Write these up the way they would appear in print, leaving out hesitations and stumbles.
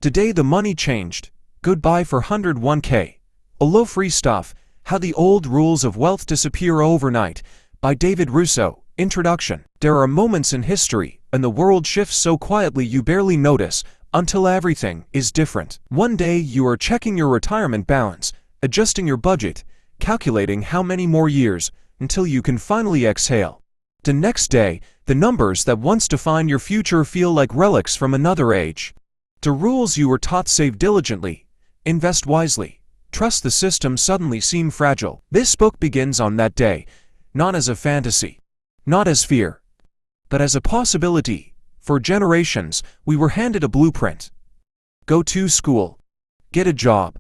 Today the money changed. Goodbye for 101k. Hello free stuff. How the old rules of wealth disappear overnight. By David Russo. Introduction. There are moments in history, and the world shifts so quietly you barely notice, until everything is different. One day you are checking your retirement balance, adjusting your budget, calculating how many more years, until you can finally exhale. The next day, the numbers that once defined your future feel like relics from another age. The rules you were taught: save diligently, invest wisely, trust the system, suddenly seem fragile. This book begins on that day, not as a fantasy, not as fear, but as a possibility. For generations, we were handed a blueprint. Go to school, get a job,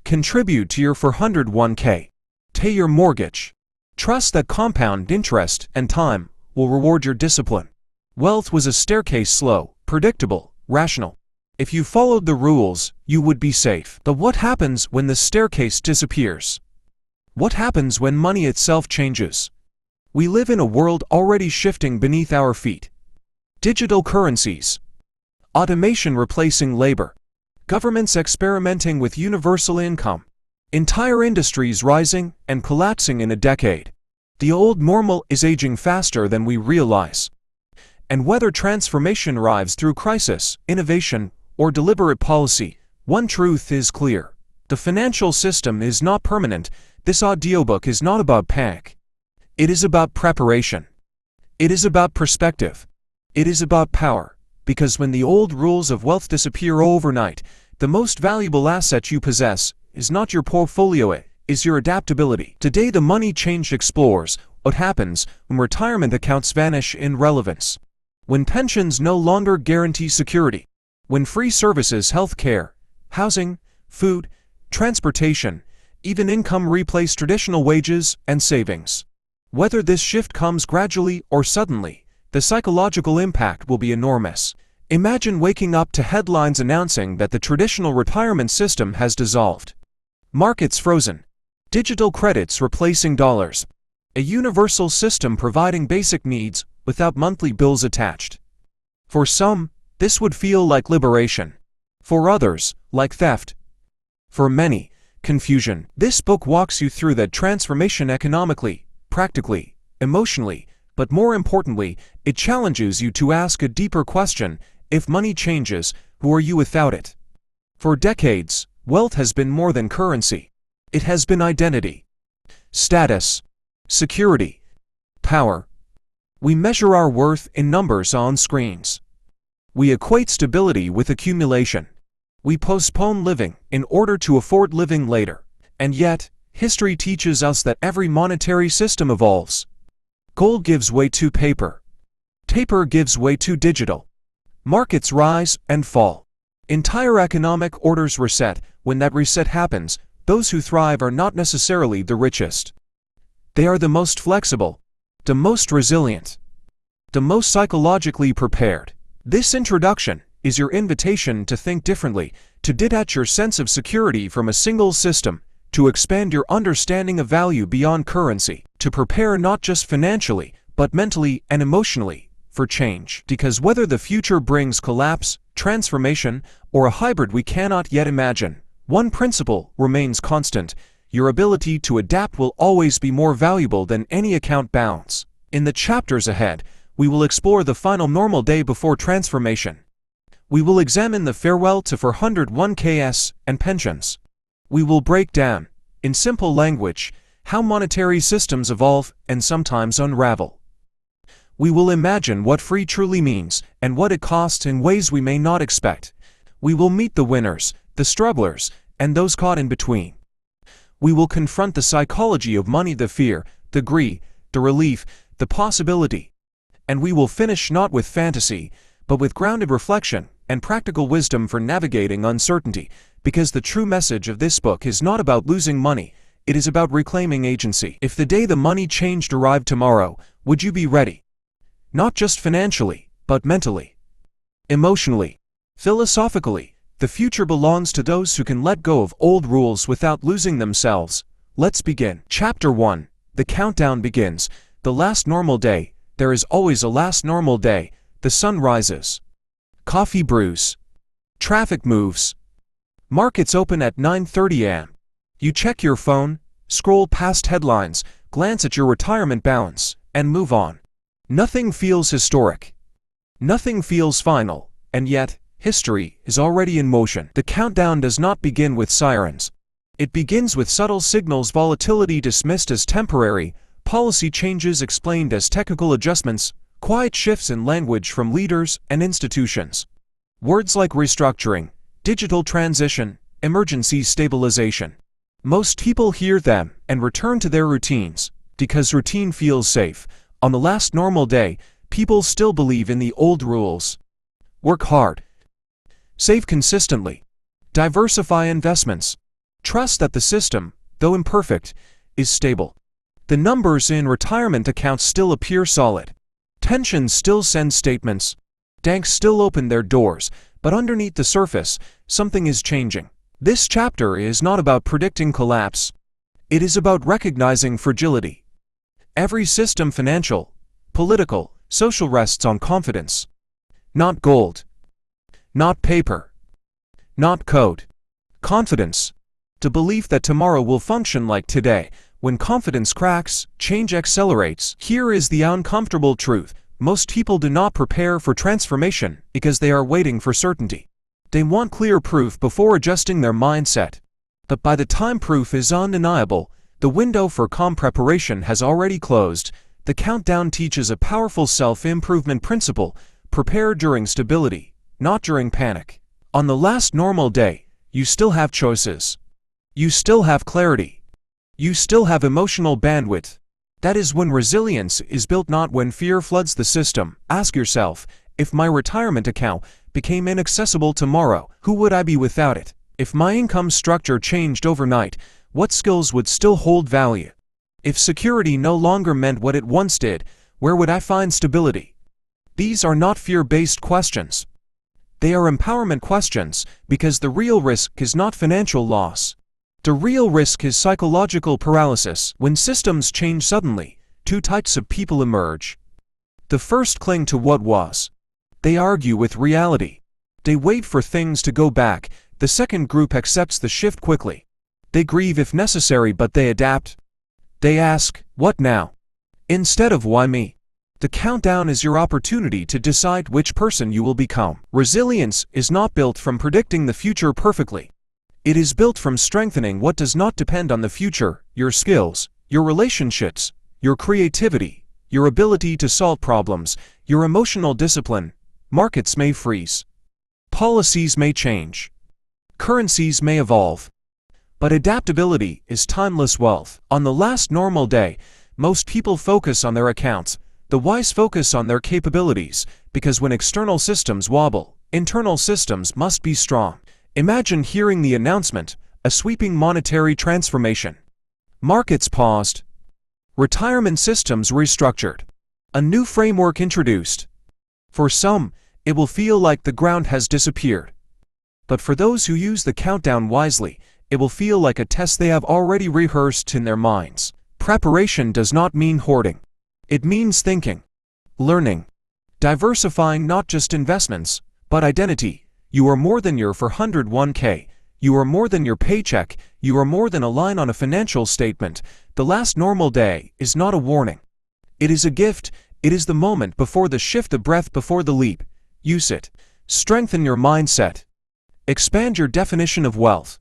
contribute to your 401k, pay your mortgage, trust that compound interest and time will reward your discipline. Wealth was a staircase, slow, predictable, rational. If you followed the rules, you would be safe. But what happens when the staircase disappears? What happens when money itself changes? We live in a world already shifting beneath our feet. Digital currencies, automation replacing labor, governments experimenting with universal income, entire industries rising and collapsing in a decade. The old normal is aging faster than we realize. And whether transformation arrives through crisis, innovation, or deliberate policy, one truth is clear. The financial system is not permanent. This audiobook is not about panic. It is about preparation. It is about perspective. It is about power. Because when the old rules of wealth disappear overnight, the most valuable asset you possess is not your portfolio, it is your adaptability. Today the Money Change explores what happens when retirement accounts vanish in relevance, when pensions no longer guarantee security, when free services, healthcare, housing, food, transportation, even income replace traditional wages and savings. Whether this shift comes gradually or suddenly, the psychological impact will be enormous. Imagine waking up to headlines announcing that the traditional retirement system has dissolved. Markets frozen. Digital credits replacing dollars. A universal system providing basic needs without monthly bills attached. For some, this would feel like liberation. For others, like theft. For many, confusion. This book walks you through that transformation economically, practically, emotionally, but more importantly, it challenges you to ask a deeper question: if money changes, who are you without it? For decades, wealth has been more than currency. It has been identity, status, security, power. We measure our worth in numbers on screens. We equate stability with accumulation. We postpone living in order to afford living later. And yet, history teaches us that every monetary system evolves. Gold gives way to paper. Paper gives way to digital. Markets rise and fall. Entire economic orders reset. When that reset happens, those who thrive are not necessarily the richest. They are the most flexible, the most resilient, the most psychologically prepared. This introduction is your invitation to think differently, to detach your sense of security from a single system, to expand your understanding of value beyond currency, to prepare not just financially, but mentally and emotionally for change. Because whether the future brings collapse, transformation, or a hybrid we cannot yet imagine, one principle remains constant: your ability to adapt will always be more valuable than any account balance. In the chapters ahead, we will explore the final normal day before transformation. We will examine the farewell to 401ks and pensions. We will break down, in simple language, how monetary systems evolve and sometimes unravel. We will imagine what free truly means and what it costs in ways we may not expect. We will meet the winners, the strugglers, and those caught in between. We will confront the psychology of money, the fear, the greed, the relief, the possibility. And we will finish not with fantasy, but with grounded reflection and practical wisdom for navigating uncertainty, because the true message of this book is not about losing money, it is about reclaiming agency. If the day the money changed arrived tomorrow, would you be ready? Not just financially, but mentally, emotionally, philosophically. The future belongs to those who can let go of old rules without losing themselves. Let's begin. Chapter 1. The countdown begins. The last normal day. There is always a last normal day. The sun rises. Coffee brews. Traffic moves. Markets open at 9:30 a.m. You check your phone, scroll past headlines, glance at your retirement balance, and move on. Nothing feels historic. Nothing feels final, and yet, history is already in motion. The countdown does not begin with sirens. It begins with subtle signals: volatility dismissed as temporary, policy changes explained as technical adjustments, quiet shifts in language from leaders and institutions. Words like restructuring, digital transition, emergency stabilization. Most people hear them and return to their routines, because routine feels safe. On the last normal day, people still believe in the old rules. Work hard. Save consistently. Diversify investments. Trust that the system, though imperfect, is stable. The numbers in retirement accounts still appear solid. Pensions still send statements. Banks still open their doors, but underneath the surface, something is changing. This chapter is not about predicting collapse. It is about recognizing fragility. Every system, financial, political, social, rests on confidence. Not gold. Not paper. Not code. Confidence. The belief that tomorrow will function like today. When confidence cracks, change accelerates. Here is the uncomfortable truth. Most people do not prepare for transformation because they are waiting for certainty. They want clear proof before adjusting their mindset. But by the time proof is undeniable, the window for calm preparation has already closed. The countdown teaches a powerful self-improvement principle: prepare during stability, not during panic. On the last normal day, you still have choices. You still have clarity. You still have emotional bandwidth. That is when resilience is built, not when fear floods the system. Ask yourself, if my retirement account became inaccessible tomorrow, who would I be without it? If my income structure changed overnight, what skills would still hold value? If security no longer meant what it once did, where would I find stability? These are not fear-based questions. They are empowerment questions, because the real risk is not financial loss. The real risk is psychological paralysis. When systems change suddenly, two types of people emerge. The first cling to what was. They argue with reality. They wait for things to go back. The second group accepts the shift quickly. They grieve if necessary, but they adapt. They ask, what now? Instead of why me? The countdown is your opportunity to decide which person you will become. Resilience is not built from predicting the future perfectly. It is built from strengthening what does not depend on the future: your skills, your relationships, your creativity, your ability to solve problems, your emotional discipline. Markets may freeze. Policies may change. Currencies may evolve. But adaptability is timeless wealth. On the last normal day, most people focus on their accounts. The wise focus on their capabilities, because when external systems wobble, internal systems must be strong. Imagine hearing the announcement, a sweeping monetary transformation. Markets paused. Retirement systems restructured. A new framework introduced. For some, it will feel like the ground has disappeared. But for those who use the countdown wisely, it will feel like a test they have already rehearsed in their minds. Preparation does not mean hoarding. It means thinking, learning, diversifying not just investments, but identity. You are more than your 401k. You are more than your paycheck. You are more than a line on a financial statement. The last normal day is not a warning. It is a gift. It is the moment before the shift, the breath before the leap. Use it. Strengthen your mindset. Expand your definition of wealth.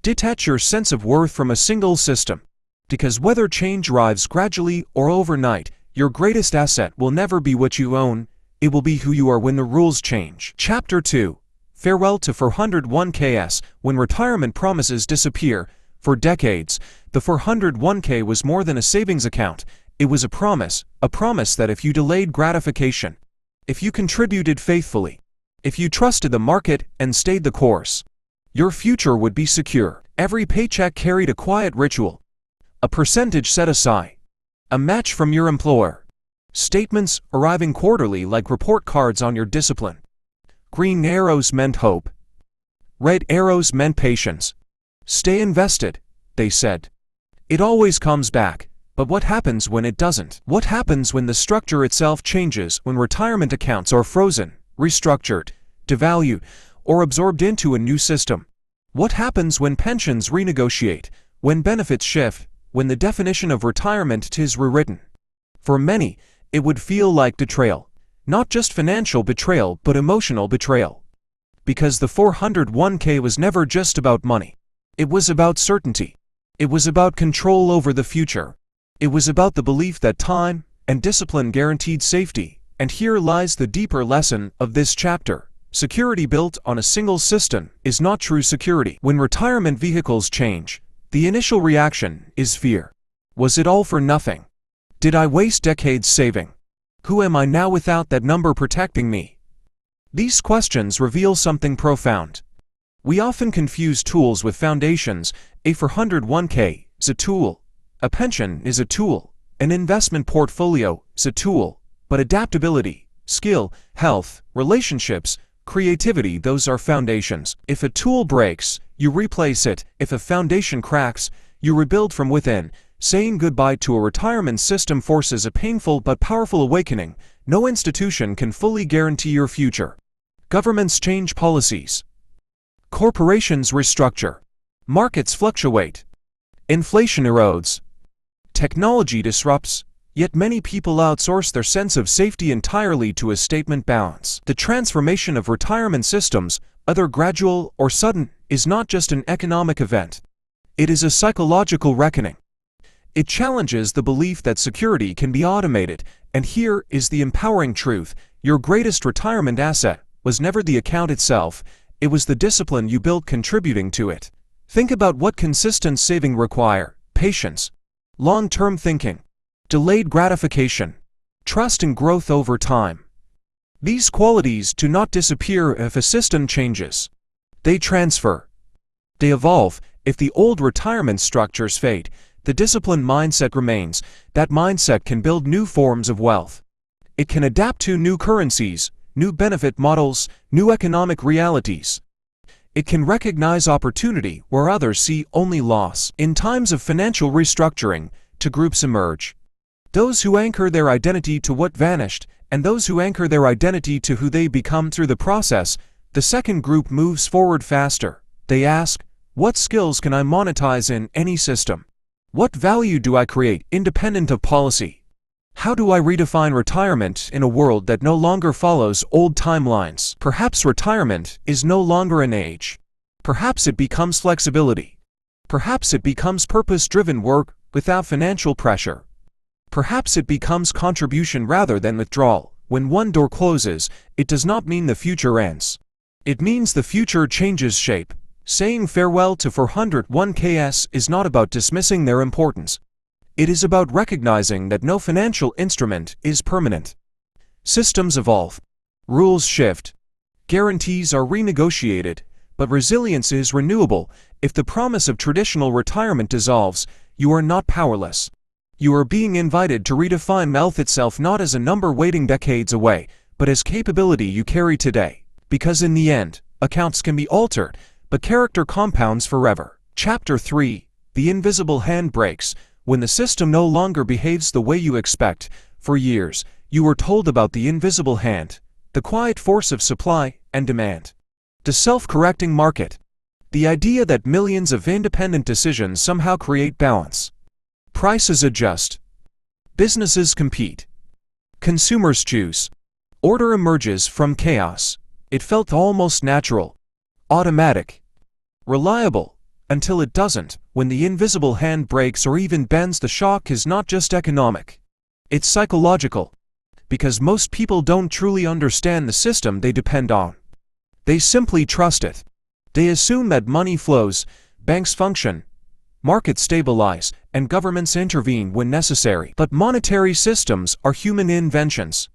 Detach your sense of worth from a single system. Because whether change arrives gradually or overnight, your greatest asset will never be what you own. It will be who you are when the rules change. Chapter 2. Farewell to 401ks. When retirement promises disappear. For decades, the 401k was more than a savings account. It was a promise that if you delayed gratification, if you contributed faithfully, if you trusted the market and stayed the course, your future would be secure. Every paycheck carried a quiet ritual. A percentage set aside. A match from your employer. Statements arriving quarterly like report cards on your discipline. Green arrows meant hope. Red arrows meant patience. Stay invested, they said. It always comes back. But what happens when it doesn't? What happens when the structure itself changes, when retirement accounts are frozen, restructured, devalued, or absorbed into a new system? What happens when pensions renegotiate, when benefits shift, when the definition of retirement is rewritten? For many, it would feel like betrayal. Not just financial betrayal, but emotional betrayal. Because the 401k was never just about money. It was about certainty. It was about control over the future. It was about the belief that time and discipline guaranteed safety. And here lies the deeper lesson of this chapter. Security built on a single system is not true security. When retirement vehicles change, the initial reaction is fear. Was it all for nothing? Did I waste decades saving? Who am I now without that number protecting me? These questions reveal something profound. We often confuse tools with foundations. A 401k is a tool. A pension is a tool. An investment portfolio is a tool. But adaptability, skill, health, relationships, creativity, those are foundations. If a tool breaks, you replace it. If a foundation cracks, you rebuild from within. Saying goodbye to a retirement system forces a painful but powerful awakening. No institution can fully guarantee your future. Governments change policies. Corporations restructure. Markets fluctuate. Inflation erodes. Technology disrupts. Yet many people outsource their sense of safety entirely to a statement balance. The transformation of retirement systems, whether gradual or sudden, is not just an economic event. It is a psychological reckoning. It challenges the belief that security can be automated, and here is the empowering truth. Your greatest retirement asset was never the account itself, it was the discipline you built contributing to it. Think about what consistent saving require: patience, long-term thinking, delayed gratification, trust and growth over time. These qualities do not disappear if a system changes. They transfer. They evolve. If the old retirement structures fade, the disciplined mindset remains. That mindset can build new forms of wealth. It can adapt to new currencies, new benefit models, new economic realities. It can recognize opportunity where others see only loss. In times of financial restructuring, two groups emerge. Those who anchor their identity to what vanished, and those who anchor their identity to who they become through the process. The second group moves forward faster. They ask, what skills can I monetize in any system? What value do I create independent of policy? How do I redefine retirement in a world that no longer follows old timelines? Perhaps retirement is no longer an age. Perhaps it becomes flexibility. Perhaps it becomes purpose-driven work without financial pressure. Perhaps it becomes contribution rather than withdrawal. When one door closes, it does not mean the future ends. It means the future changes shape. Saying farewell to 401ks is not about dismissing their importance. It is about recognizing that no financial instrument is permanent. Systems evolve. Rules shift. Guarantees are renegotiated, but resilience is renewable. If the promise of traditional retirement dissolves, you are not powerless. You are being invited to redefine wealth itself not as a number waiting decades away, but as capability you carry today. Because in the end, accounts can be altered, but character compounds forever. Chapter 3. The invisible hand breaks. When the system no longer behaves the way you expect. For years, you were told about the invisible hand, the quiet force of supply and demand. The self-correcting market. The idea that millions of independent decisions somehow create balance. Prices adjust. Businesses compete. Consumers choose. Order emerges from chaos. It felt almost natural, automatic, reliable, until it doesn't. When the invisible hand breaks or even bends, the shock is not just economic. It's psychological. Because most people don't truly understand the system they depend on. They simply trust it. They assume that money flows, banks function, markets stabilize, and governments intervene when necessary. But monetary systems are human inventions.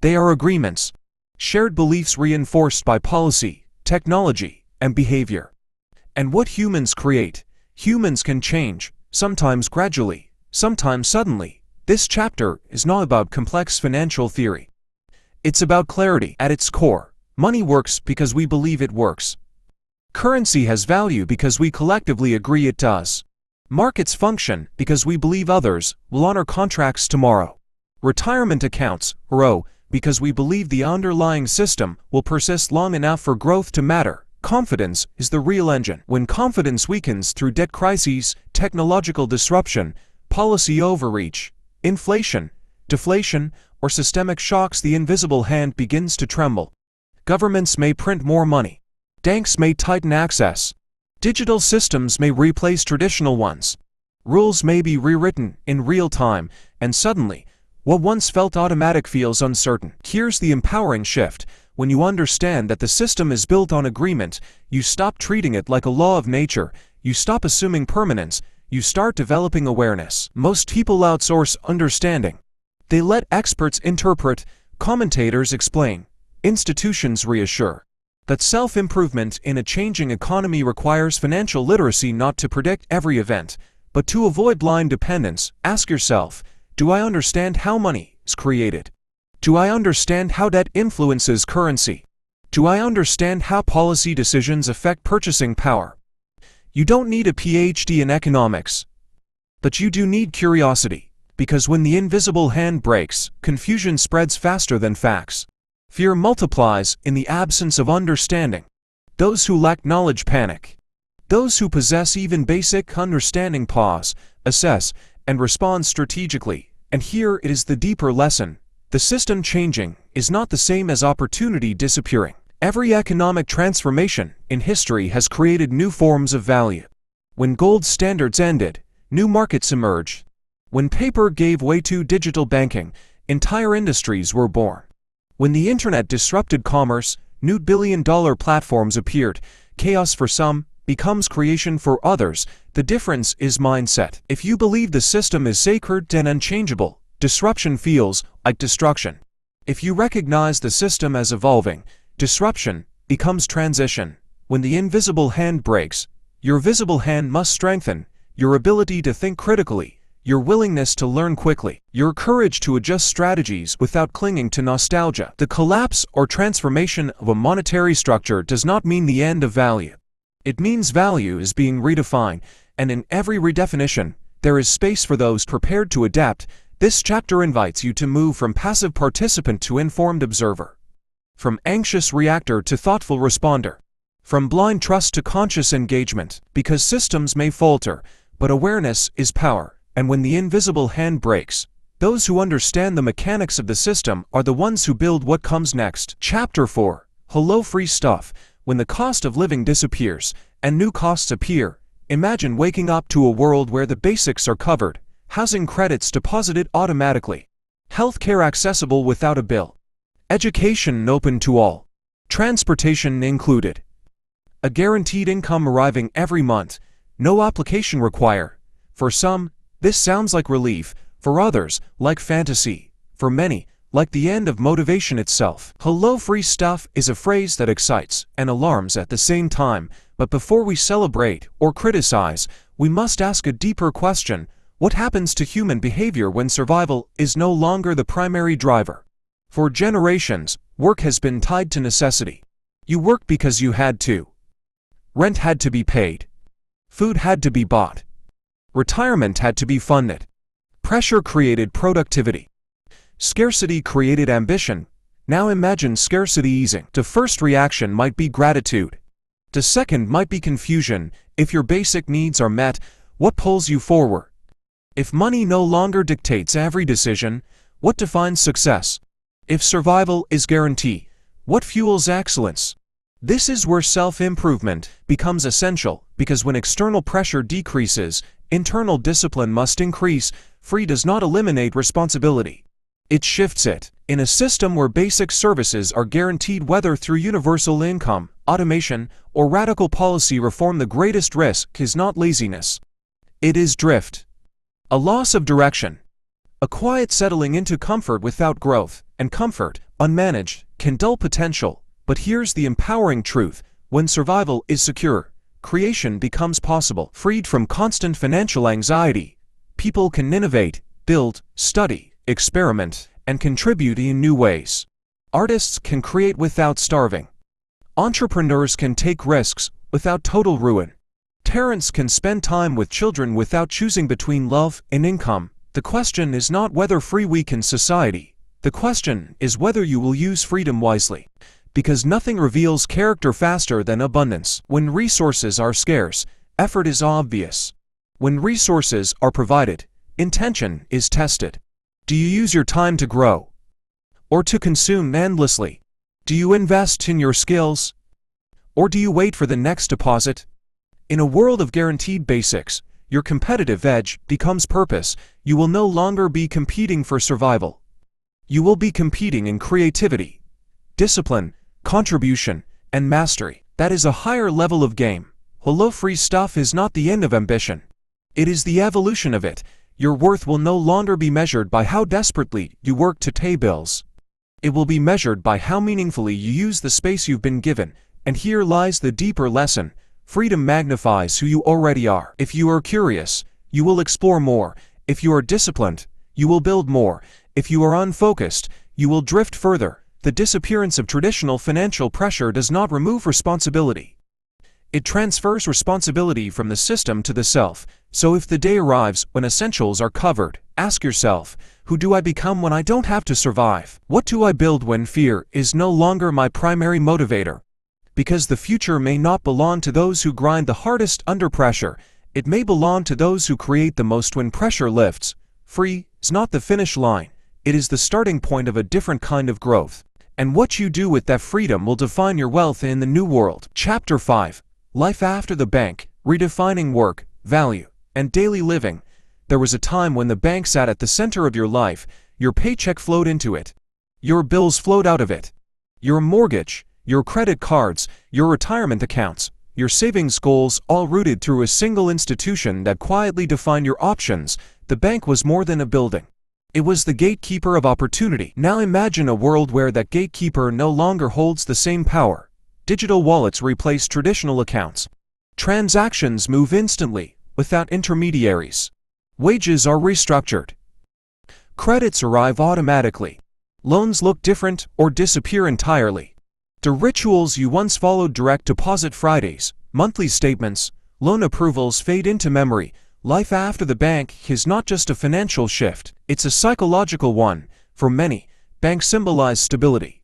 They are agreements, shared beliefs reinforced by policy, technology, and behavior. And what humans create, humans can change, sometimes gradually, sometimes suddenly. This chapter is not about complex financial theory. It's about clarity. At its core, money works because we believe it works. Currency has value because we collectively agree it does. Markets function because we believe others will honor contracts tomorrow. Retirement accounts grow because we believe the underlying system will persist long enough for growth to matter. Confidence is the real engine. When confidence weakens through debt crises, technological disruption, policy overreach, inflation, deflation, or systemic shocks, the invisible hand begins to tremble. Governments may print more money. Banks may tighten access. Digital systems may replace traditional ones. Rules may be rewritten in real time, and suddenly, what once felt automatic feels uncertain. Here's the empowering shift. When you understand that the system is built on agreement, you stop treating it like a law of nature, you stop assuming permanence, you start developing awareness. Most people outsource understanding. They let experts interpret, commentators explain, institutions reassure. That self-improvement in a changing economy requires financial literacy, not to predict every event, but to avoid blind dependence. Ask yourself, do I understand how money is created? Do I understand how debt influences currency? Do I understand how policy decisions affect purchasing power? You don't need a PhD in economics, but you do need curiosity, because when the invisible hand breaks, confusion spreads faster than facts. Fear multiplies in the absence of understanding. Those who lack knowledge panic. Those who possess even basic understanding pause, assess, and respond strategically. And here it is the deeper lesson. The system changing is not the same as opportunity disappearing. Every economic transformation in history has created new forms of value. When gold standards ended, new markets emerged. When paper gave way to digital banking, entire industries were born. When the internet disrupted commerce, new billion-dollar platforms appeared. Chaos for some becomes creation for others. The difference is mindset. If you believe the system is sacred and unchangeable, disruption feels like destruction. If you recognize the system as evolving, disruption becomes transition. When the invisible hand breaks, your visible hand must strengthen. Your ability to think critically, your willingness to learn quickly, your courage to adjust strategies without clinging to nostalgia. The collapse or transformation of a monetary structure does not mean the end of value. It means value is being redefined, and in every redefinition, there is space for those prepared to adapt. This chapter invites you to move from passive participant to informed observer, from anxious reactor to thoughtful responder, from blind trust to conscious engagement, because systems may falter, but awareness is power. And when the invisible hand breaks, those who understand the mechanics of the system are the ones who build what comes next. Chapter 4. Hello free stuff. When the cost of living disappears and new costs appear, imagine waking up to a world where the basics are covered, housing credits deposited automatically, healthcare accessible without a bill, education open to all, transportation included, a guaranteed income arriving every month, no application required. For some, this sounds like relief. For others, like fantasy. For many, like the end of motivation itself. Hello free stuff is a phrase that excites and alarms at the same time, but before we celebrate or criticize, we must ask a deeper question. What happens to human behavior when survival is no longer the primary driver? For generations, work has been tied to necessity. You worked because you had to. Rent had to be paid. Food had to be bought. Retirement had to be funded. Pressure created productivity. Scarcity created ambition. Now imagine scarcity easing. The first reaction might be gratitude. The second might be confusion. If your basic needs are met, what pulls you forward? If money no longer dictates every decision, what defines success? If survival is guaranteed, what fuels excellence? This is where self-improvement becomes essential, because when external pressure decreases, internal discipline must increase. Free does not eliminate responsibility. It shifts it. In a system where basic services are guaranteed, whether through universal income, automation, or radical policy reform, the greatest risk is not laziness. It is drift. A loss of direction. A quiet settling into comfort without growth, and comfort, unmanaged, can dull potential. But here's the empowering truth. When survival is secure, creation becomes possible. Freed from constant financial anxiety, people can innovate, build, study, experiment, and contribute in new ways. Artists can create without starving. Entrepreneurs can take risks without total ruin. Parents can spend time with children without choosing between love and income. The question is not whether free weakens society, The question is whether you will use freedom wisely. Because nothing reveals character faster than abundance. When resources are scarce, effort is obvious. When resources are provided, intention is tested. Do you use your time to grow, or to consume endlessly? Do you invest in your skills, or do you wait for the next deposit? In a world of guaranteed basics, your competitive edge becomes purpose. You will no longer be competing for survival. You will be competing in creativity, discipline, contribution, and mastery. That is a higher level of game. Free stuff is not the end of ambition. It is the evolution of it. Your worth will no longer be measured by how desperately you work to pay bills. It will be measured by how meaningfully you use the space you've been given. And here lies the deeper lesson. Freedom magnifies who you already are. If you are curious, you will explore more. If you are disciplined, you will build more. If you are unfocused, you will drift further. The disappearance of traditional financial pressure does not remove responsibility. It transfers responsibility from the system to the self. So if the day arrives when essentials are covered, ask yourself, who do I become when I don't have to survive? What do I build when fear is no longer my primary motivator? Because the future may not belong to those who grind the hardest under pressure. It may belong to those who create the most when pressure lifts. Free is not the finish line. It is the starting point of a different kind of growth. And what you do with that freedom will define your wealth in the new world. Chapter 5. Life after the bank, redefining work, value, and daily living. There was a time when the bank sat at the center of your life. Your paycheck flowed into it. Your bills flowed out of it. Your mortgage, your credit cards, your retirement accounts, your savings goals, all rooted through a single institution that quietly defined your options. The bank was more than a building. It was the gatekeeper of opportunity. Now imagine a world where that gatekeeper no longer holds the same power. Digital wallets replace traditional accounts. Transactions move instantly, without intermediaries. Wages are restructured. Credits arrive automatically. Loans look different or disappear entirely. The rituals you once followed, direct deposit Fridays, monthly statements, loan approvals, fade into memory. Life after the bank is not just a financial shift, it's a psychological one. For many, banks symbolize stability.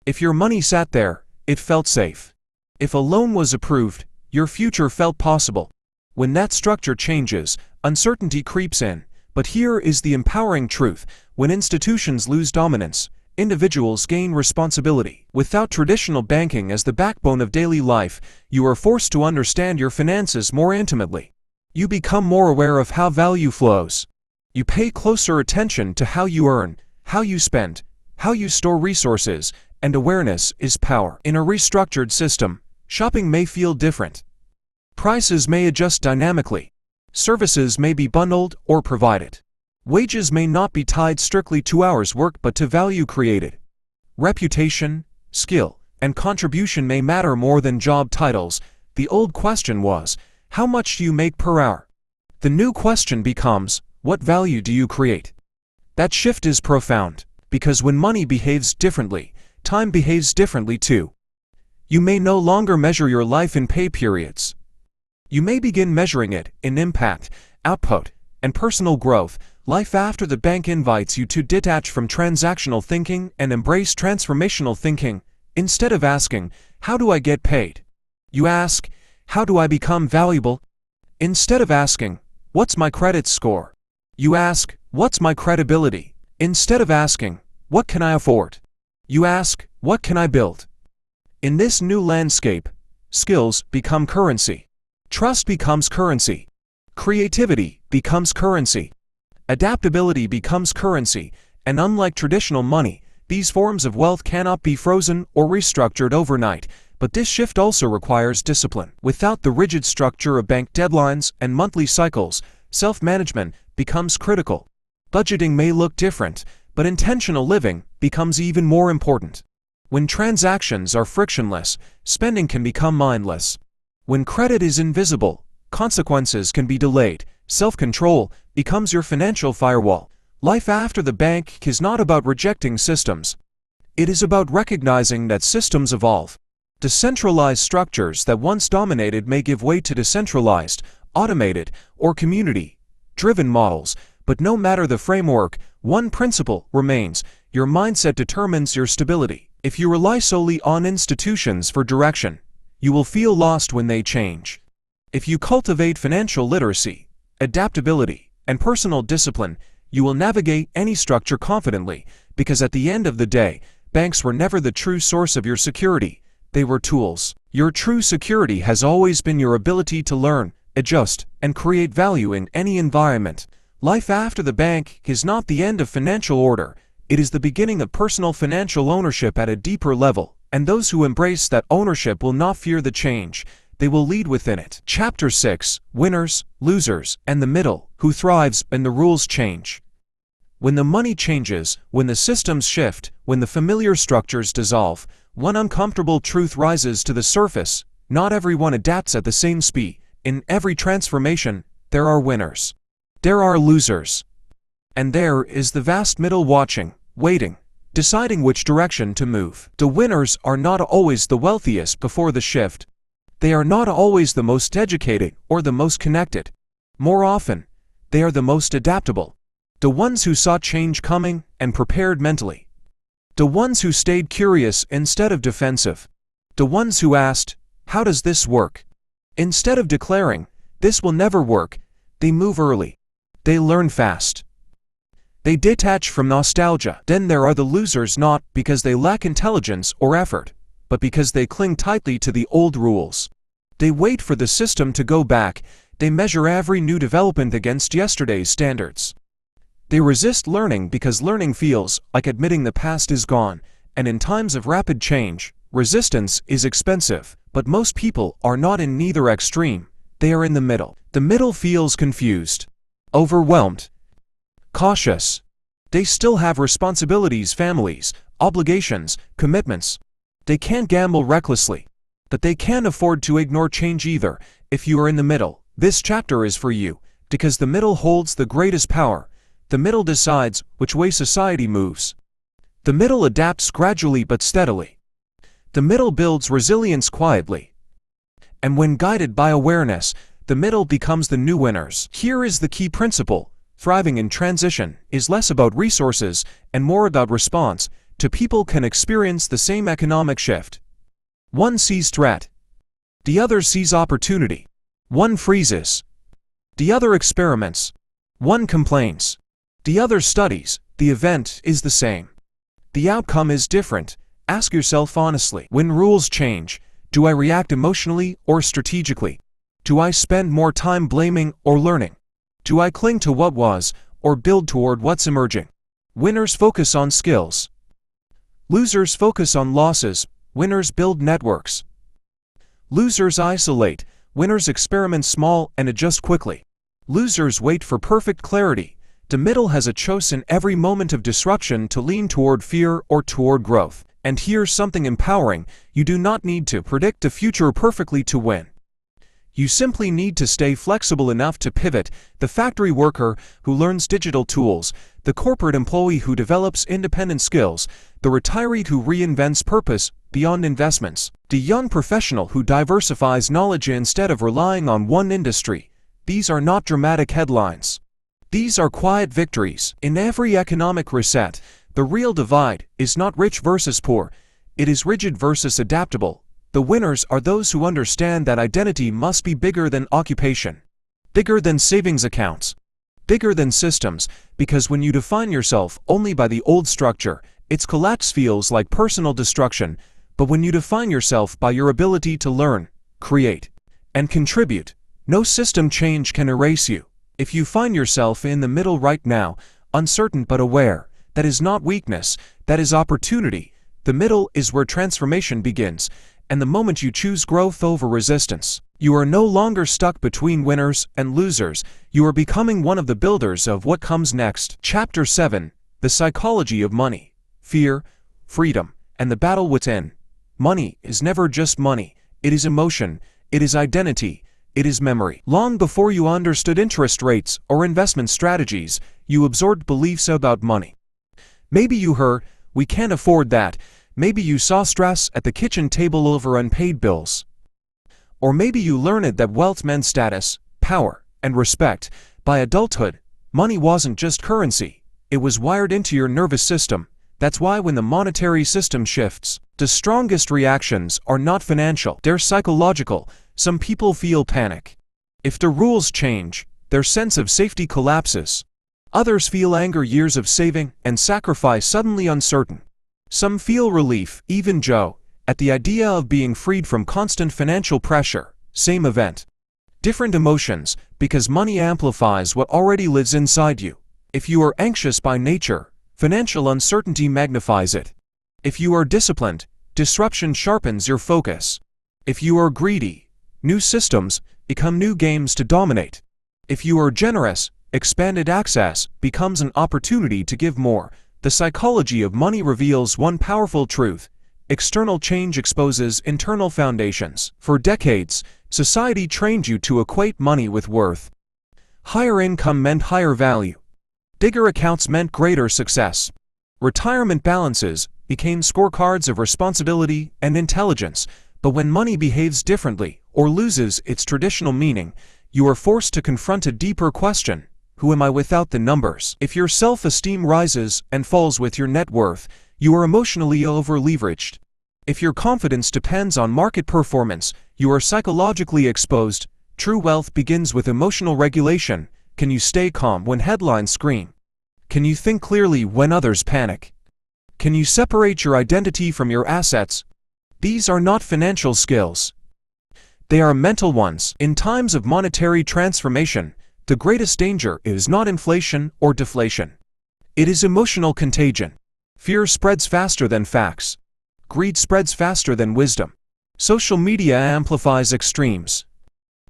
If your money sat there, it felt safe. If a loan was approved, your future felt possible. When that structure changes, uncertainty creeps in. But here is the empowering truth. When institutions lose dominance, individuals gain responsibility. Without traditional banking as the backbone of daily life, you are forced to understand your finances more intimately. You become more aware of how value flows. You pay closer attention to how you earn, how you spend, how you store resources, and awareness is power. In a restructured system, shopping may feel different. Prices may adjust dynamically. Services may be bundled or provided. Wages may not be tied strictly to hours worked but to value created. Reputation, skill, and contribution may matter more than job titles. The old question was, how much do you make per hour? The new question becomes, what value do you create? That shift is profound, because when money behaves differently, time behaves differently too. You may no longer measure your life in pay periods. You may begin measuring it in impact, output, and personal growth. Life after the bank invites you to detach from transactional thinking and embrace transformational thinking. Instead of asking, how do I get paid? You ask, how do I become valuable? Instead of asking, what's my credit score? You ask, what's my credibility? Instead of asking, what can I afford? You ask, what can I build? In this new landscape, skills become currency. Trust becomes currency. Creativity becomes currency. Adaptability becomes currency. And unlike traditional money, these forms of wealth cannot be frozen or restructured overnight. But this shift also requires discipline. Without the rigid structure of bank deadlines and monthly cycles, self-management becomes critical. Budgeting may look different, but intentional living becomes even more important. When transactions are frictionless, spending can become mindless. When credit is invisible, consequences can be delayed. Self-control becomes your financial firewall. Life after the bank is not about rejecting systems. It is about recognizing that systems evolve. Decentralized structures that once dominated may give way to decentralized, automated, or community-driven models. But no matter the framework, one principle remains: your mindset determines your stability. If you rely solely on institutions for direction, you will feel lost when they change. If you cultivate financial literacy, adaptability, and personal discipline, you will navigate any structure confidently, because at the end of the day, banks were never the true source of your security. They were tools. Your true security has always been your ability to learn, adjust, and create value in any environment. Life after the bank is not the end of financial order. It is the beginning of personal financial ownership at a deeper level, and those who embrace that ownership will not fear the change. They will lead within it. Chapter 6: Winners, Losers, and the Middle. Who thrives when the rules change? When the money changes, when the systems shift, when the familiar structures dissolve, one uncomfortable truth rises to the surface: not everyone adapts at the same speed. In every transformation, there are winners. There are losers. And there is the vast middle, watching, waiting, deciding which direction to move. The winners are not always the wealthiest before the shift. They are not always the most educated or the most connected. More often, they are the most adaptable. The ones who saw change coming and prepared mentally. The ones who stayed curious instead of defensive. The ones who asked, "How does this work?" Instead of declaring, "This will never work," they move early. They learn fast. They detach from nostalgia. Then there are the losers, not because they lack intelligence or effort, but because they cling tightly to the old rules. They wait for the system to go back. They measure every new development against yesterday's standards. They resist learning because learning feels like admitting the past is gone, and in times of rapid change, resistance is expensive. But most people are not in neither extreme. They are in the middle. The middle feels confused, overwhelmed, cautious. They still have responsibilities, families, obligations, commitments. They can't gamble recklessly, but they can't afford to ignore change either. If you are in the middle, this chapter is for you, because the middle holds the greatest power. The middle decides which way society moves. The middle adapts gradually but steadily. The middle builds resilience quietly. And when guided by awareness, the middle becomes the new winners. Here is the key principle: thriving in transition is less about resources and more about response. Two people can experience the same economic shift. One sees threat. The other sees opportunity. One freezes. The other experiments. One complains. The other studies. The event is the same. The outcome is different. Ask yourself honestly: when rules change, do I react emotionally or strategically? Do I spend more time blaming or learning? Do I cling to what was or build toward what's emerging? Winners focus on skills. Losers focus on losses. Winners build networks. Losers isolate. Winners experiment small and adjust quickly. Losers wait for perfect clarity. The middle has a choice in every moment of disruption to lean toward fear or toward growth. And here's something empowering: you do not need to predict the future perfectly to win. You simply need to stay flexible enough to pivot. The factory worker who learns digital tools, the corporate employee who develops independent skills, the retiree who reinvents purpose beyond investments, the young professional who diversifies knowledge instead of relying on one industry. These are not dramatic headlines. These are quiet victories. In every economic reset, the real divide is not rich versus poor. It is rigid versus adaptable. The winners are those who understand that identity must be bigger than occupation, bigger than savings accounts, bigger than systems, because when you define yourself only by the old structure, its collapse feels like personal destruction. But when you define yourself by your ability to learn, create, and contribute, no system change can erase you. If you find yourself in the middle right now, uncertain but aware, that is not weakness, that is opportunity. The middle is where transformation begins. And the moment you choose growth over resistance, you are no longer stuck between winners and losers. You are becoming one of the builders of what comes next. Chapter 7: The Psychology of Money, Fear, Freedom, and the Battle Within. Money is never just money. It is emotion. It is identity. It is memory. Long before you understood interest rates or investment strategies, you absorbed beliefs about money. Maybe you heard, "We can't afford that." Maybe you saw stress at the kitchen table over unpaid bills. Or maybe you learned that wealth meant status, power, and respect. By adulthood, Money wasn't just currency, it was wired into your nervous system. That's why when the monetary system shifts, the strongest reactions are not financial, they're psychological. Some people feel panic. If the rules change, their sense of safety collapses. Others feel anger, years of saving and sacrifice suddenly uncertain. Some feel relief, even Joe, at the idea of being freed from constant financial pressure. Same event. Different emotions, because money amplifies what already lives inside you. If you are anxious by nature, financial uncertainty magnifies it. If you are disciplined, disruption sharpens your focus. If you are greedy, new systems become new games to dominate. If you are generous, expanded access becomes an opportunity to give more. The psychology of money reveals one powerful truth. External change exposes internal foundations. For decades, society trained you to equate money with worth. Higher income meant higher value. Bigger accounts meant greater success. Retirement balances became scorecards of responsibility and intelligence. But when money behaves differently or loses its traditional meaning, you are forced to confront a deeper question. Who am I without the numbers? If your self-esteem rises and falls with your net worth, you are emotionally over-leveraged. If your confidence depends on market performance, you are psychologically exposed. True wealth begins with emotional regulation. Can you stay calm when headlines scream? Can you think clearly when others panic? Can you separate your identity from your assets? These are not financial skills. They are mental ones. In times of monetary transformation, the greatest danger is not inflation or deflation. It is emotional contagion. Fear spreads faster than facts. Greed spreads faster than wisdom. Social media amplifies extremes.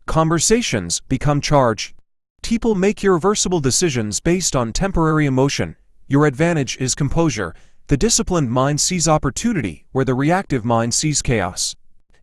Conversations become charged. People make irreversible decisions based on temporary emotion. Your advantage is composure. The disciplined mind sees opportunity where the reactive mind sees chaos.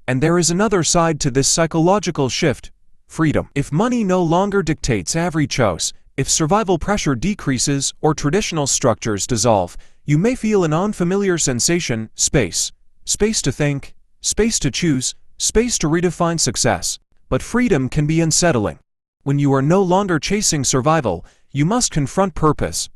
And there is another side to this psychological shift: freedom. If money no longer dictates every choice, if survival pressure decreases or traditional structures dissolve, you may feel an unfamiliar sensation: space. Space to think, space to choose, space to redefine success. But freedom can be unsettling. When you are no longer chasing survival, you must confront purpose.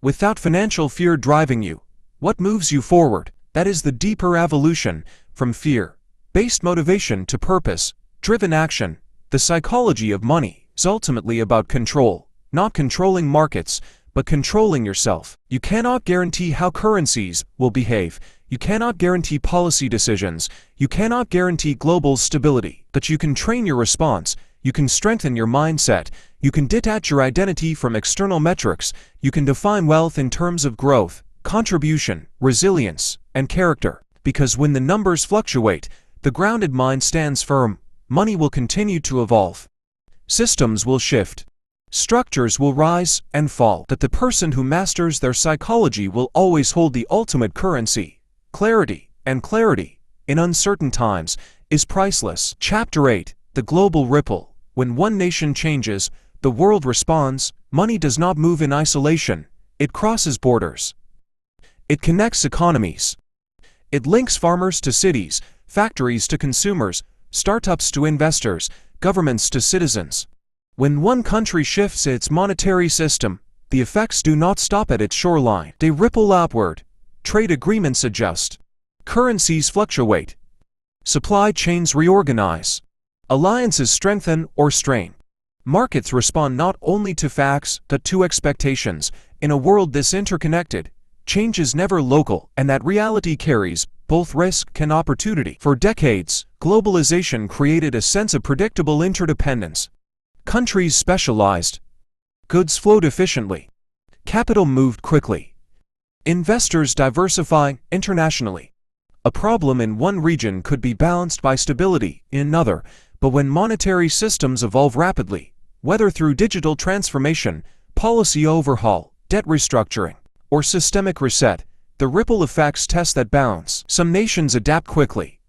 Without financial fear driving you, what moves you forward? That is the deeper evolution, from fear-based motivation to purpose-driven action. The psychology of money is ultimately about control, not controlling markets, but controlling yourself. You cannot guarantee how currencies will behave. You cannot guarantee policy decisions. You cannot guarantee global stability. But you can train your response. You can strengthen your mindset. You can detach your identity from external metrics. You can define wealth in terms of growth, contribution, resilience, and character. Because when the numbers fluctuate, the grounded mind stands firm. Money will continue to evolve. Systems will shift. Structures will rise and fall. But the person who masters their psychology will always hold the ultimate currency. Clarity, and clarity, in uncertain times, is priceless. Chapter 8. The Global Ripple. When one nation changes, the world responds. Money does not move in isolation. It crosses borders. It connects economies. It links farmers to cities, factories to consumers, startups to investors, governments to citizens. When one country shifts its monetary system, the effects do not stop at its shoreline. They ripple outward. Trade agreements adjust. Currencies fluctuate. Supply chains reorganize. Alliances strengthen or strain. Markets respond not only to facts but to expectations. In a world this interconnected, change is never local, and that reality carries both risk and opportunity. For decades, globalization created a sense of predictable interdependence. Countries specialized. Goods flowed efficiently. Capital moved quickly. Investors diversify internationally. A problem in one region could be balanced by stability in another, but when monetary systems evolve rapidly, whether through digital transformation, policy overhaul, debt restructuring, or systemic reset, the ripple effects test that balance. Some nations adapt quickly.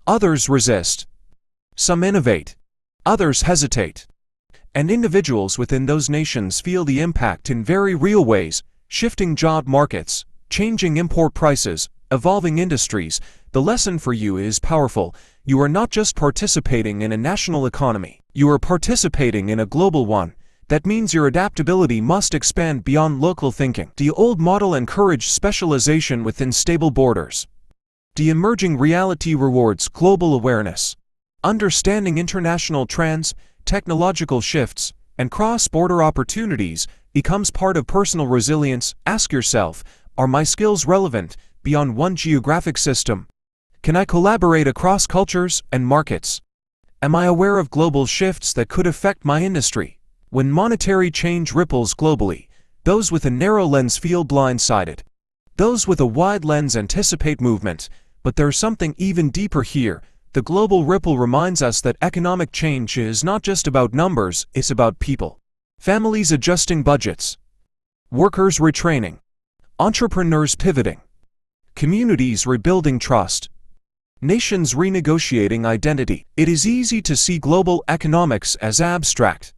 Others resist. Some innovate. Others hesitate. And individuals within those nations feel the impact in very real ways: shifting job markets, changing import prices, evolving industries. The lesson for you is powerful. You are not just participating in a national economy. You are participating in a global one. That means your adaptability must expand beyond local thinking. The old model encouraged specialization within stable borders. The emerging reality rewards global awareness. Understanding international trends, technological shifts, and cross-border opportunities becomes part of personal resilience. Ask yourself, are my skills relevant beyond one geographic system? Can I collaborate across cultures and markets? Am I aware of global shifts that could affect my industry? When monetary change ripples globally, those with a narrow lens feel blindsided. Those with a wide lens anticipate movement, but there's something even deeper here. The global ripple reminds us that economic change is not just about numbers, it's about people. Families adjusting budgets, workers retraining, entrepreneurs pivoting, communities rebuilding trust, nations renegotiating identity. It is easy to see global economics as abstract.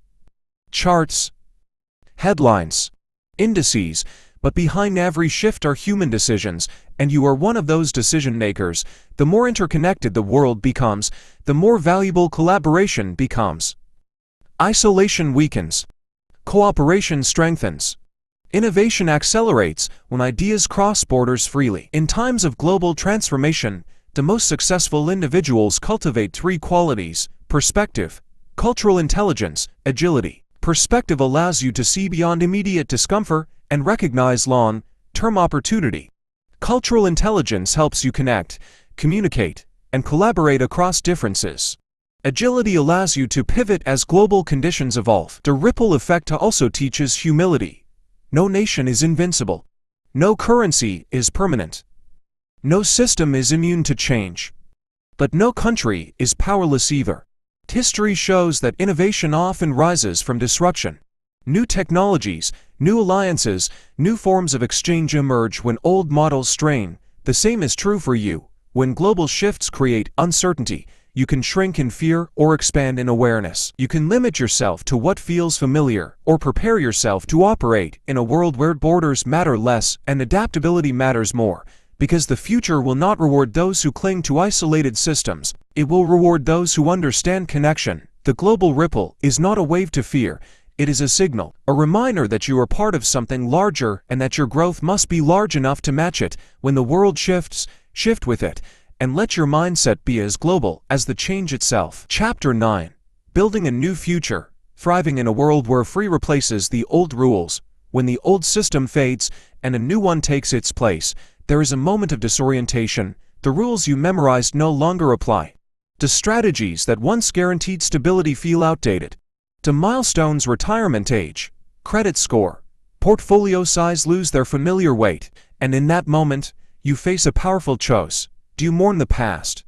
Charts, headlines, indices, but behind every shift are human decisions, and you are one of those decision makers. The more interconnected the world becomes, the more valuable collaboration becomes. Isolation weakens. Cooperation strengthens. Innovation accelerates when ideas cross borders freely. In times of global transformation, the most successful individuals cultivate three qualities: perspective, cultural intelligence, agility. Perspective allows you to see beyond immediate discomfort and recognize long-term opportunity. Cultural intelligence helps you connect, communicate, and collaborate across differences. Agility allows you to pivot as global conditions evolve. The ripple effect also teaches humility. No nation is invincible. No currency is permanent. No system is immune to change. But no country is powerless either. History shows that innovation often rises from disruption. New technologies, new alliances, new forms of exchange emerge when old models strain. The same is true for you. When global shifts create uncertainty, you can shrink in fear or expand in awareness. You can limit yourself to what feels familiar or prepare yourself to operate in a world where borders matter less and adaptability matters more. Because the future will not reward those who cling to isolated systems, it will reward those who understand connection. The global ripple is not a wave to fear, it is a signal, a reminder that you are part of something larger and that your growth must be large enough to match it. When the world shifts, shift with it, and let your mindset be as global as the change itself. Chapter 9. Building a New Future. Thriving in a world where free replaces the old rules. When the old system fades and a new one takes its place, there is a moment of disorientation. The rules you memorized no longer apply. The strategies that once guaranteed stability feel outdated. The milestones: retirement age, credit score, portfolio size lose their familiar weight, and in that moment, you face a powerful choice. Do you mourn the past?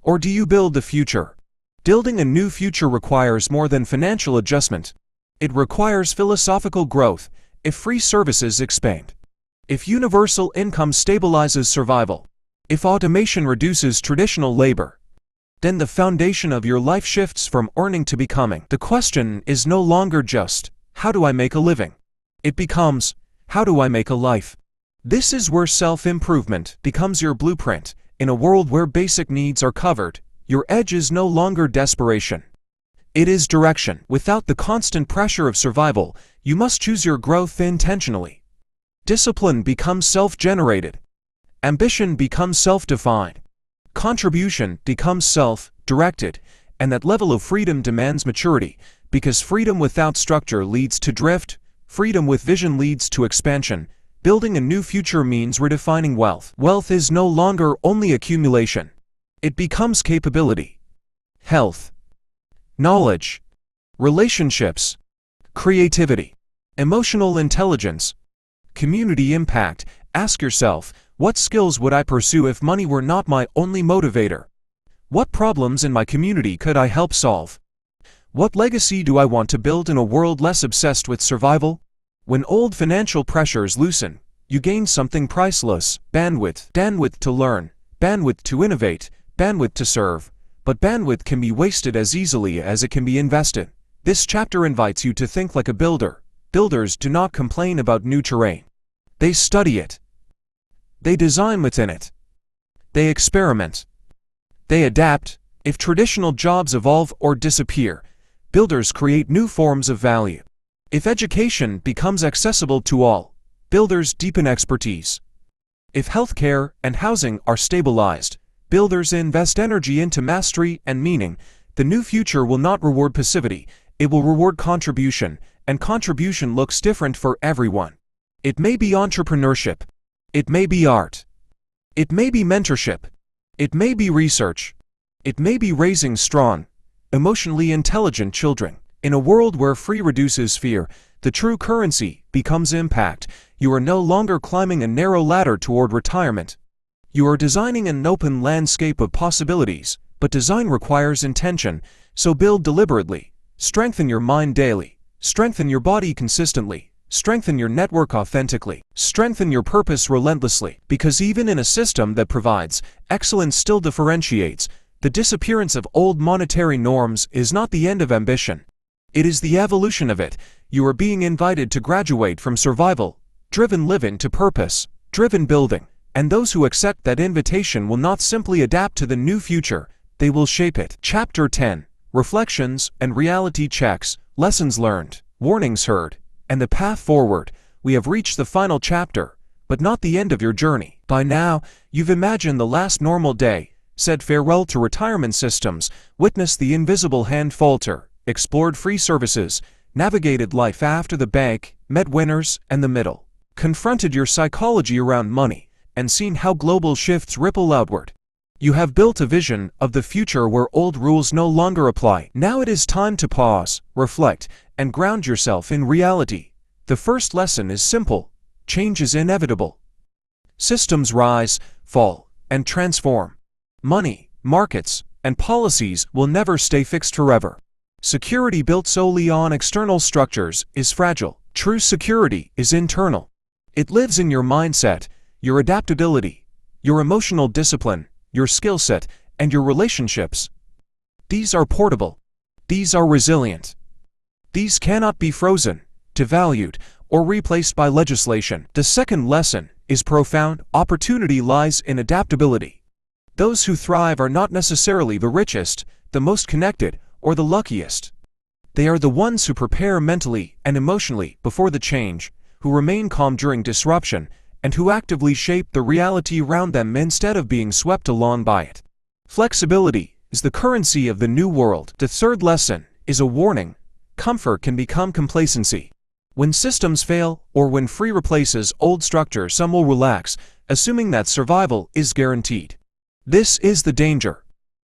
Or do you build the future? Building a new future requires more than financial adjustment. It requires philosophical growth. If free services expand, if universal income stabilizes survival, if automation reduces traditional labor, then the foundation of your life shifts from earning to becoming. The question is no longer just, how do I make a living? It becomes, how do I make a life? This is where self-improvement becomes your blueprint. In a world where basic needs are covered, your edge is no longer desperation. It is direction. Without the constant pressure of survival, you must choose your growth intentionally. Discipline becomes self-generated. Ambition becomes self-defined. Contribution becomes self-directed, and that level of freedom demands maturity, because freedom without structure leads to drift, freedom with vision leads to expansion. Building a new future means redefining wealth. Wealth is no longer only accumulation. It becomes capability, health, knowledge, relationships, creativity, emotional intelligence, community impact. Ask yourself, what skills would I pursue if money were not my only motivator? What problems in my community could I help solve? What legacy do I want to build in a world less obsessed with survival? When old financial pressures loosen, you gain something priceless: bandwidth. Bandwidth to learn, bandwidth to innovate, bandwidth to serve. But bandwidth can be wasted as easily as it can be invested. This chapter invites you to think like a builder. Builders do not complain about new terrain. They study it. They design within it. They experiment. They adapt. If traditional jobs evolve or disappear, builders create new forms of value. If education becomes accessible to all, builders deepen expertise. If healthcare and housing are stabilized, builders invest energy into mastery and meaning. The new future will not reward passivity, it will reward contribution, and contribution looks different for everyone. It may be entrepreneurship. It may be art. It may be mentorship. It may be research. It may be raising strong, emotionally intelligent children. In a world where free reduces fear, the true currency becomes impact. You are no longer climbing a narrow ladder toward retirement. You are designing an open landscape of possibilities, but design requires intention, so build deliberately. Strengthen your mind daily. Strengthen your body consistently. Strengthen your network authentically. Strengthen your purpose relentlessly, because even in a system that provides, excellence still differentiates. The disappearance of old monetary norms is not the end of ambition. It is the evolution of it. You are being invited to graduate from survival-driven living to purpose-driven building, and those who accept that invitation will not simply adapt to the new future, they will shape it. Chapter 10. Reflections and Reality Checks, Lessons Learned, Warnings Heard, and the Path Forward. We have reached the final chapter, but not the end of your journey. By now, you've imagined the last normal day, said farewell to retirement systems, witnessed the invisible hand falter, explored free services, navigated life after the bank, met winners and the middle, confronted your psychology around money, and seen how global shifts ripple outward. You have built a vision of the future where old rules no longer apply. Now it is time to pause, reflect, and ground yourself in reality. The first lesson is simple. Change is inevitable. Systems rise, fall, and transform. Money, markets, and policies will never stay fixed forever. Security built solely on external structures is fragile. True security is internal. It lives in your mindset, your adaptability, your emotional discipline, your skill set, and your relationships. These are portable. These are resilient. These cannot be frozen, devalued, or replaced by legislation. The second lesson is profound. Opportunity lies in adaptability. Those who thrive are not necessarily the richest, the most connected, or the luckiest. They are the ones who prepare mentally and emotionally before the change, who remain calm during disruption, and who actively shape the reality around them instead of being swept along by it. Flexibility is the currency of the new world. The third lesson is a warning. Comfort can become complacency. When systems fail, or when free replaces old structure, some will relax, assuming that survival is guaranteed. This is the danger.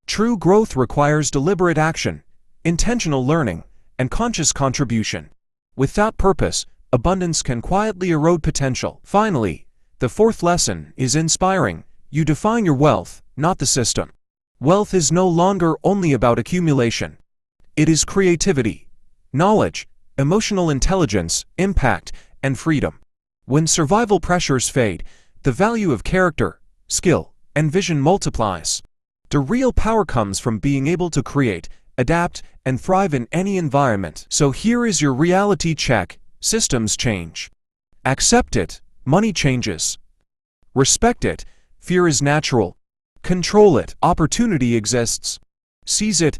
True growth requires deliberate action, intentional learning, and conscious contribution. Without purpose, abundance can quietly erode potential. Finally, the fourth lesson is inspiring. You define your wealth, not the system. Wealth is no longer only about accumulation. It is creativity, knowledge, emotional intelligence, impact, and freedom. When survival pressures fade, the value of character, skill, and vision multiplies. The real power comes from being able to create, adapt, and thrive in any environment. So here is your reality check. Systems change. Accept it. Money changes. Respect it. Fear is natural. Control it. Opportunity exists. Seize it.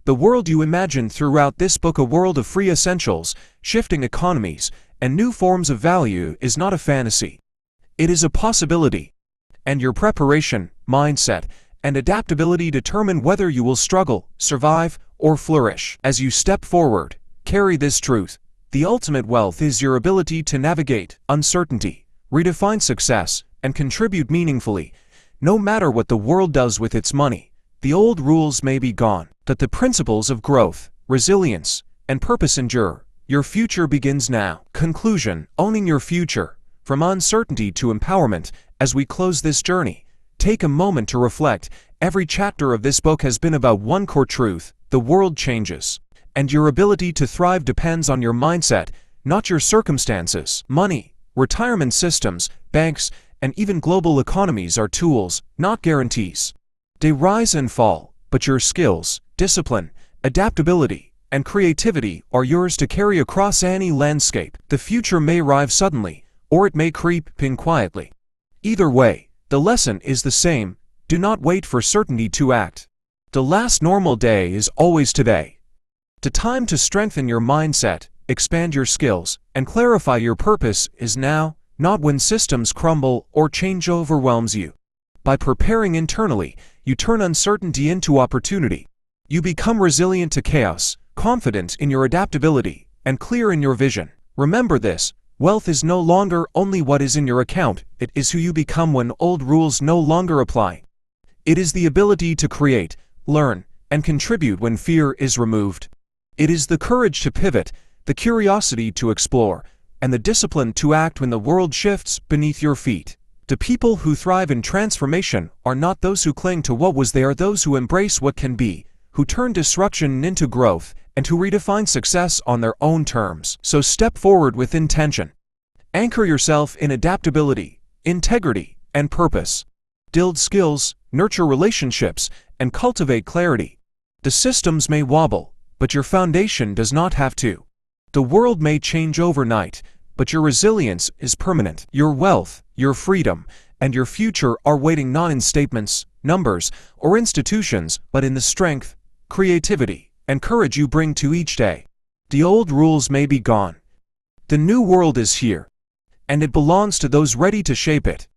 The world you imagine throughout this book, a world of free essentials, shifting economies, and new forms of value, is not a fantasy. It is a possibility. And your preparation, mindset, and adaptability determine whether you will struggle, survive, or flourish. As you step forward, carry this truth. The ultimate wealth is your ability to navigate uncertainty, redefine success, and contribute meaningfully. No matter what the world does with its money, the old rules may be gone, but the principles of growth, resilience, and purpose endure. Your future begins now. Conclusion: owning your future, from uncertainty to empowerment. As we close this journey, take a moment to reflect. Every chapter of this book has been about one core truth: the world changes, and your ability to thrive depends on your mindset, not your circumstances. Money, retirement systems, banks, and even global economies are tools, not guarantees. They rise and fall, but your skills, discipline, adaptability, and creativity are yours to carry across any landscape. The future may arrive suddenly, or it may creep in quietly. Either way, the lesson is the same: do not wait for certainty to act. The last normal day is always today. The time to strengthen your mindset, expand your skills, and clarify your purpose is now, not when systems crumble or change overwhelms you. By preparing internally, you turn uncertainty into opportunity. You become resilient to chaos, confident in your adaptability, and clear in your vision. Remember this: wealth is no longer only what is in your account, it is who you become when old rules no longer apply. It is the ability to create, learn, and contribute when fear is removed. It is the courage to pivot, the curiosity to explore, and the discipline to act when the world shifts beneath your feet. The people who thrive in transformation are not those who cling to what was, they are those who embrace what can be, who turn disruption into growth, and who redefine success on their own terms. So step forward with intention. Anchor yourself in adaptability, integrity, and purpose. Build skills, nurture relationships, and cultivate clarity. The systems may wobble, but your foundation does not have to. The world may change overnight, but your resilience is permanent. Your wealth, your freedom, and your future are waiting not in statements, numbers, or institutions, but in the strength, creativity, and courage you bring to each day. The old rules may be gone. The new world is here, and it belongs to those ready to shape it.